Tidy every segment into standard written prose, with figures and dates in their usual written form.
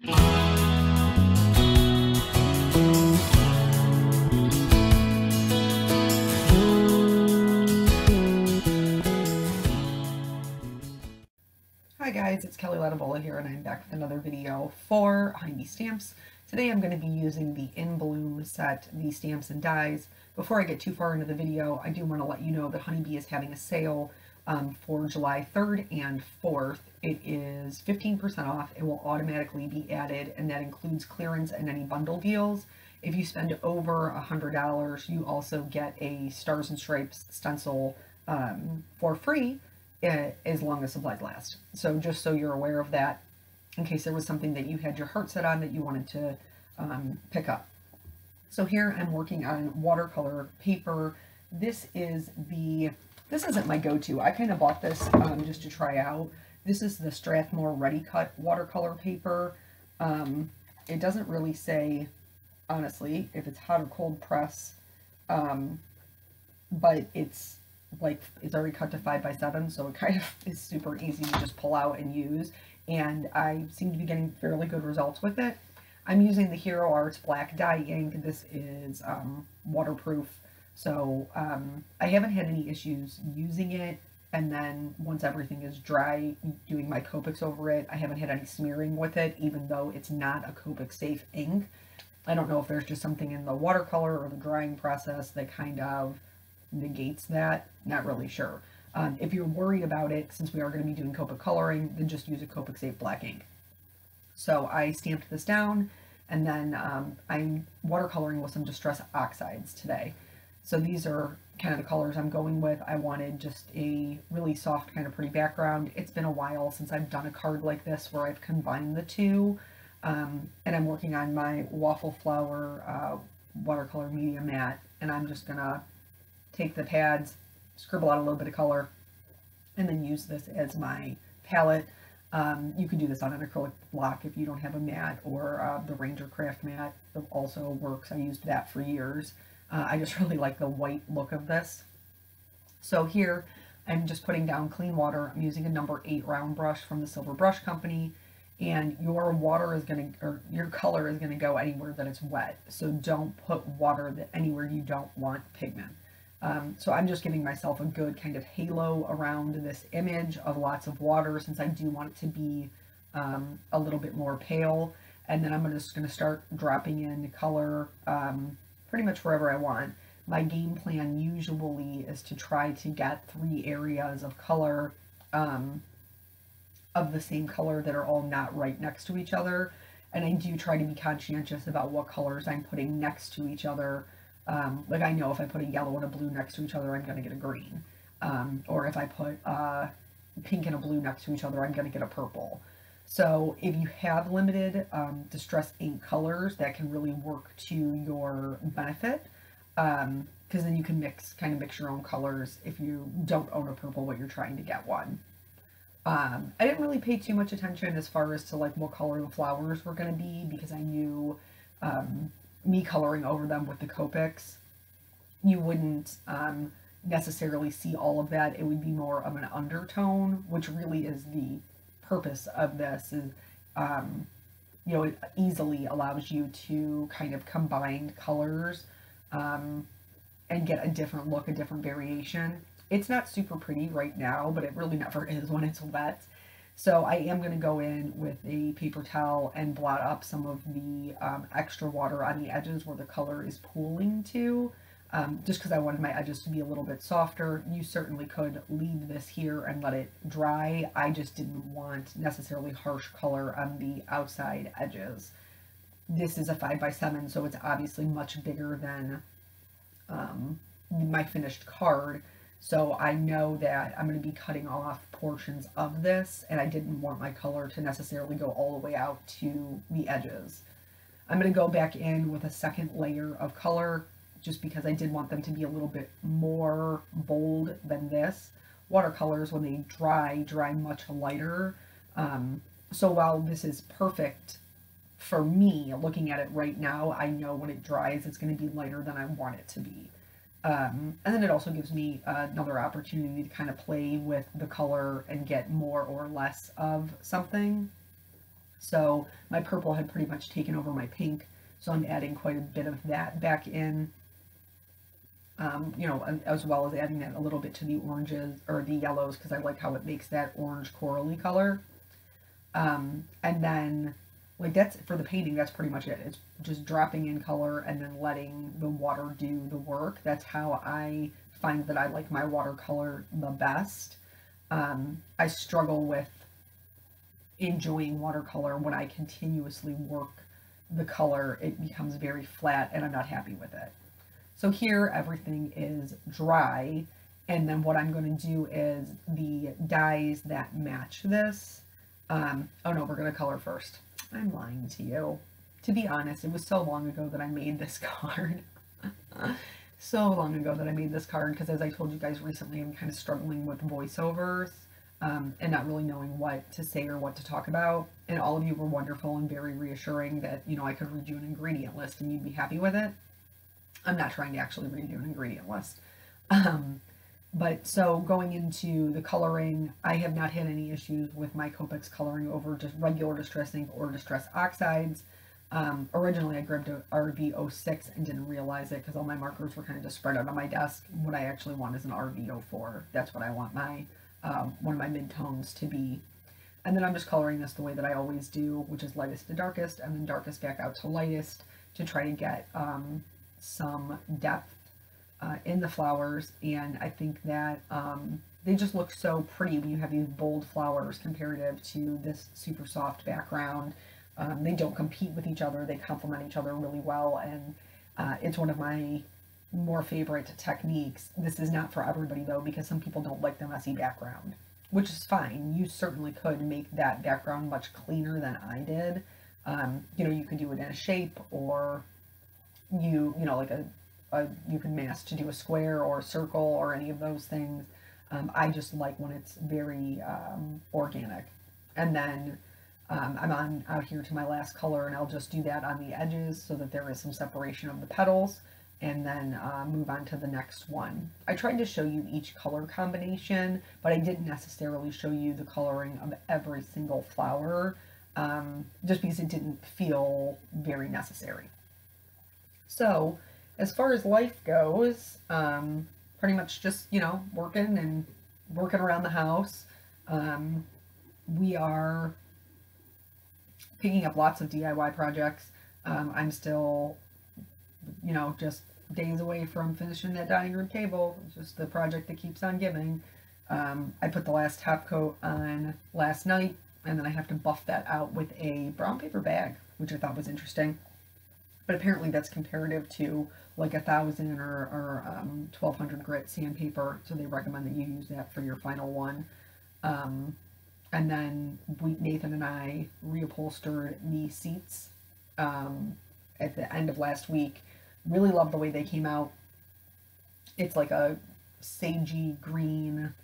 Hi guys, it's Kelly Latabola here, and I'm back with another video for Honeybee Stamps. Today I'm going to be using the In Bloom set, the stamps and dies. Before I get too far into the video, I do want to let you know that Honeybee is having a sale for July 3rd and 4th. It is 15% off. It will automatically be added, and that includes clearance and any bundle deals. If you spend over $100, you also get a Stars and Stripes stencil for free, as long as supplies last. So just so you're aware of that, in case there was something that you had your heart set on that you wanted to pick up. So here I'm working on watercolor paper. This isn't my go-to. I kind of bought this just to try out. This is the Strathmore Ready Cut watercolor paper. It doesn't really say, honestly, if it's hot or cold press, but it's already cut to 5x7, so it kind of is super easy to just pull out and use, and I seem to be getting fairly good results with it. I'm using the Hero Arts black dye ink. This is waterproof, so I haven't had any issues using it, and then once everything is dry, doing my Copics over it, I haven't had any smearing with it, even though it's not a Copic safe ink. I don't know if there's just something in the watercolor or the drying process that kind of negates that. Not really sure. If you're worried about it, since we are going to be doing Copic coloring, then just use a Copic safe black ink. So I stamped this down, and then I'm watercoloring with some Distress Oxides today. So these are kind of the colors I'm going with. I wanted just a really soft, kind of pretty background. It's been a while since I've done a card like this where I've combined the two, and I'm working on my Waffle Flower watercolor media mat, and I'm just gonna take the pads, scribble out a little bit of color, and then use this as my palette. You could do this on an acrylic block if you don't have a mat, or the Ranger Craft mat also works. I used that for years. I just really like the white look of this. So here I'm just putting down clean water. I'm using a number 8 round brush from the Silver Brush Company, and your water is going to, or your color is going to go anywhere that it's wet. So don't put water anywhere you don't want pigment. So I'm just giving myself a good kind of halo around this image of lots of water, since I do want it to be a little bit more pale. And then I'm just going to start dropping in color pretty much wherever I want. My game plan usually is to try to get 3 areas of color of the same color that are all not right next to each other. And I do try to be conscientious about what colors I'm putting next to each other. Like I know if I put a yellow and a blue next to each other, I'm going to get a green. Or if I put a pink and a blue next to each other, I'm going to get a purple. So if you have limited Distress ink colors, that can really work to your benefit. Because then you can kind of mix your own colors if you don't own a purple but you're trying to get one. I didn't really pay too much attention as far as to like what color the flowers were going to be, because I knew me coloring over them with the Copics, you wouldn't necessarily see all of that. It would be more of an undertone, which really is the purpose of this. Is you know, it easily allows you to kind of combine colors and get a different look, a different variation. It's not super pretty right now, but it really never is when it's wet. So I am going to go in with a paper towel and blot up some of the extra water on the edges where the color is pooling to, just because I wanted my edges to be a little bit softer. You certainly could leave this here and let it dry. I just didn't want necessarily harsh color on the outside edges. This is a 5x7, so it's obviously much bigger than my finished card. So I know that I'm going to be cutting off portions of this, and I didn't want my color to necessarily go all the way out to the edges. I'm going to go back in with a second layer of color, just because I did want them to be a little bit more bold than this. Watercolors, when they dry much lighter. So while this is perfect for me, looking at it right now, I know when it dries, it's going to be lighter than I want it to be. And then it also gives me another opportunity to kind of play with the color and get more or less of something. So my purple had pretty much taken over my pink, so I'm adding quite a bit of that back in, you know, as well as adding that a little bit to the oranges or the yellows, because I like how it makes that orange corally color. And then, like, that's for the painting, that's pretty much it. It's just dropping in color and then letting the water do the work. That's how I find that I like my watercolor the best. I struggle with enjoying watercolor when I continuously work the color. It becomes very flat and I'm not happy with it. So here everything is dry, and then what I'm going to do is the dyes that match this. Oh no, we're going to color first. I'm lying to you. To be honest, it was so long ago that I made this card. So long ago that I made this card, because as I told you guys recently, I'm kind of struggling with voiceovers and not really knowing what to say or what to talk about. And all of you were wonderful and very reassuring that, you know, I could read you an ingredient list and you'd be happy with it. I'm not trying to actually read you an ingredient list. But so going into the coloring, I have not had any issues with my Copic's coloring over just regular Distress ink or Distress Oxides. Originally I grabbed a RV06 and didn't realize it because all my markers were kind of just spread out on my desk. What I actually want is an RV04. That's what I want my one of my mid-tones to be. And then I'm just coloring this the way that I always do, which is lightest to darkest and then darkest back out to lightest to try to get some depth in the flowers. And I think that they just look so pretty when you have these bold flowers comparative to this super soft background. They don't compete with each other, they complement each other really well, and it's one of my more favorite techniques. This is not for everybody though, because some people don't like the messy background, which is fine. You certainly could make that background much cleaner than I did. You know, you could do it in a shape, or you know, like you can mask to do a square or a circle or any of those things. I just like when it's very organic. And then I'm on out here to my last color, and I'll just do that on the edges so that there is some separation of the petals, and then move on to the next one. I tried to show you each color combination, but I didn't necessarily show you the coloring of every single flower, just because it didn't feel very necessary. So as far as life goes, pretty much just, you know, working around the house. We are picking up lots of DIY projects. I'm still, you know, just days away from finishing that dining room table. It's just the project that keeps on giving. I put the last top coat on last night, and then I have to buff that out with a brown paper bag, which I thought was interesting. But apparently that's comparative to like 1,000 or 1,200 grit sandpaper, so they recommend that you use that for your final one. And then Nathan and I reupholstered the seats at the end of last week. Really love the way they came out. It's like a sagey green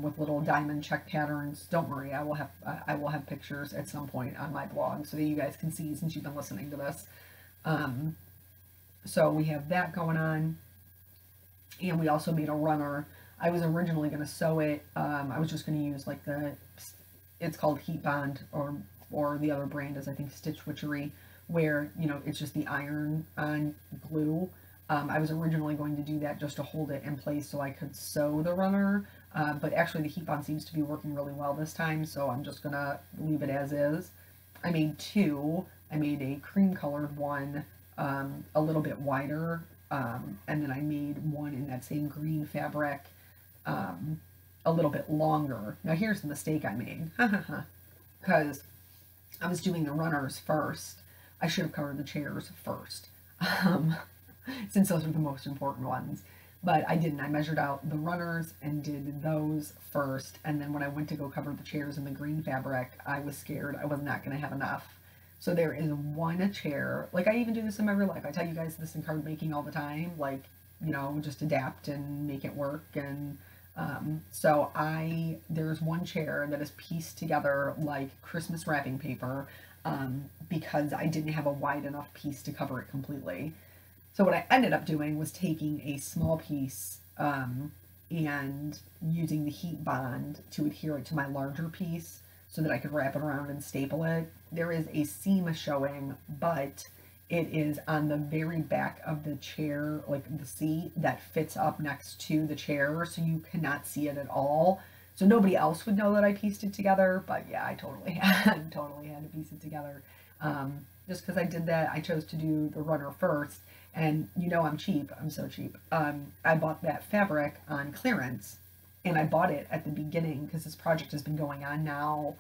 with little diamond check patterns. Don't worry, I will have pictures at some point on my blog so that you guys can see since you've been listening to this. So we have that going on, and we also made a runner. I was originally going to sew it. I was just going to use like it's called Heat Bond, or the other brand is I think Stitch Witchery, where, you know, it's just the iron on glue. I was originally going to do that just to hold it in place so I could sew the runner, but actually the Heat Bond seems to be working really well this time, so I'm just gonna leave it as is. I made two. I made a cream colored one, a little bit wider, and then I made one in that same green fabric, a little bit longer. Now here's the mistake I made, because I was doing the runners first. I should have covered the chairs first, since those are the most important ones. But I didn't. I measured out the runners and did those first, and then when I went to go cover the chairs in the green fabric, I was scared I was not going to have enough. So there is one chair. Like, I even do this in my real life. I tell you guys this in card making all the time. Like, you know, just adapt and make it work. And so there's one chair that is pieced together like Christmas wrapping paper, because I didn't have a wide enough piece to cover it completely. So what I ended up doing was taking a small piece and using the Heat Bond to adhere it to my larger piece. so that I could wrap it around and staple it. There is a seam showing, but it is on the very back of the chair, like the seat that fits up next to the chair, so you cannot see it at all. So nobody else would know that I pieced it together, but yeah, I totally had, totally had to piece it together. Just because I did that, I chose to do the runner first, and you know I'm cheap, I'm so cheap. I bought that fabric on clearance, and I bought it at the beginning because this project has been going on now,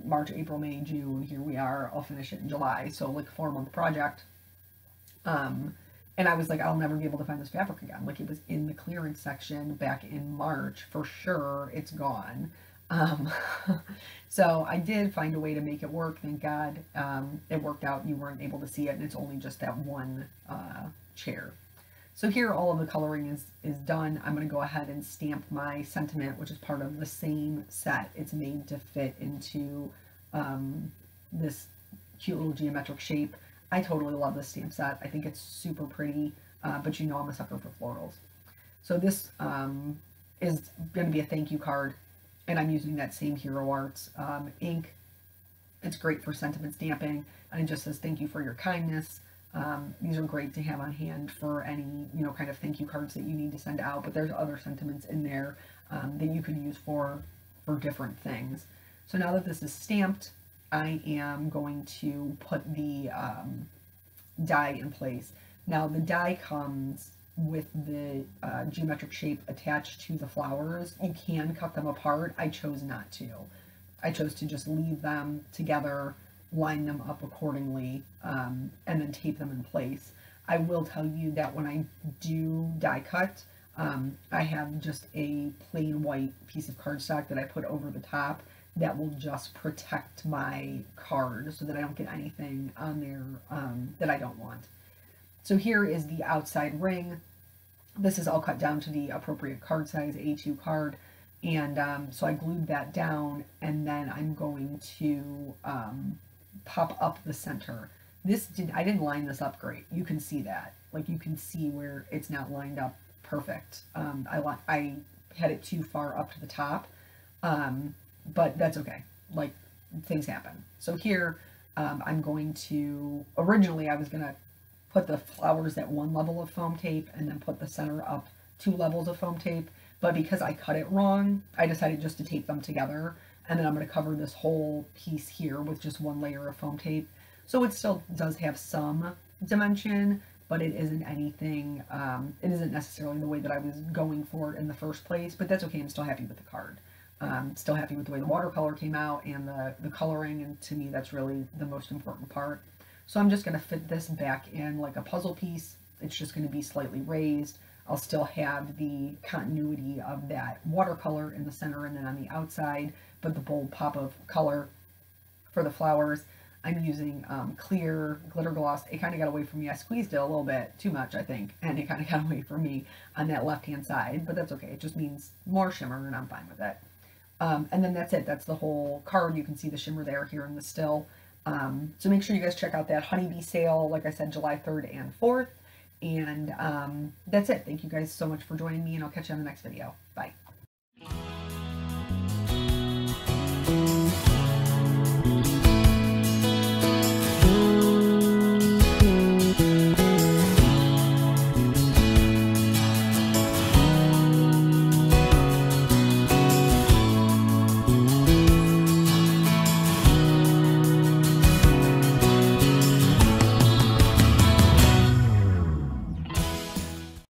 March, April, May, June, here we are, I'll finish it in July, so like a 4-month project. And I was like, I'll never be able to find this fabric again. Like, it was in the clearance section back in March, for sure, it's gone. So I did find a way to make it work, thank God. It worked out, you weren't able to see it, and it's only just that one chair. So here all of the coloring is done. I'm going to go ahead and stamp my sentiment, which is part of the same set. It's made to fit into this cute little geometric shape. I totally love this stamp set. I think it's super pretty, but you know I'm a sucker for florals. So this is going to be a thank you card, and I'm using that same Hero Arts ink. It's great for sentiment stamping, and it just says thank you for your kindness. These are great to have on hand for any, you know, kind of thank you cards that you need to send out, but there's other sentiments in there that you can use for different things. So now that this is stamped, I am going to put the die in place. Now the die comes with the geometric shape attached to the flowers. You can cut them apart. I chose not to. I chose to just leave them together, line them up accordingly, and then tape them in place. I will tell you that when I do die cut, I have just a plain white piece of cardstock that I put over the top that will just protect my card so that I don't get anything on there that I don't want. So here is the outside ring. This is all cut down to the appropriate card size, A2 card. And so I glued that down, and then I'm going to pop up the center. I didn't line this up great. You can see that. Like, you can see where it's not lined up perfect. I had it too far up to the top, but that's okay. Like, things happen. So here, I'm going to, originally I was going to put the flowers at one level of foam tape and then put the center up 2 levels of foam tape, but because I cut it wrong, I decided just to tape them together, and then I'm going to cover this whole piece here with just 1 layer of foam tape. So it still does have some dimension, but it isn't anything, it isn't necessarily the way that I was going for it in the first place, but that's okay. I'm still happy with the card. Still happy with the way the watercolor came out and the coloring, and to me that's really the most important part. So I'm just going to fit this back in like a puzzle piece. It's just going to be slightly raised. I'll still have the continuity of that watercolor in the center and then on the outside, but the bold pop of color for the flowers. I'm using clear glitter gloss. It kind of got away from me. I squeezed it a little bit too much, I think, and it kind of got away from me on that left-hand side, but that's okay. It just means more shimmer, and I'm fine with it. And then that's it. That's the whole card. You can see the shimmer there here in the still. So make sure you guys check out that Honeybee sale, like I said, July 3rd and 4th. And that's it. Thank you guys so much for joining me, and I'll catch you on the next video. Bye.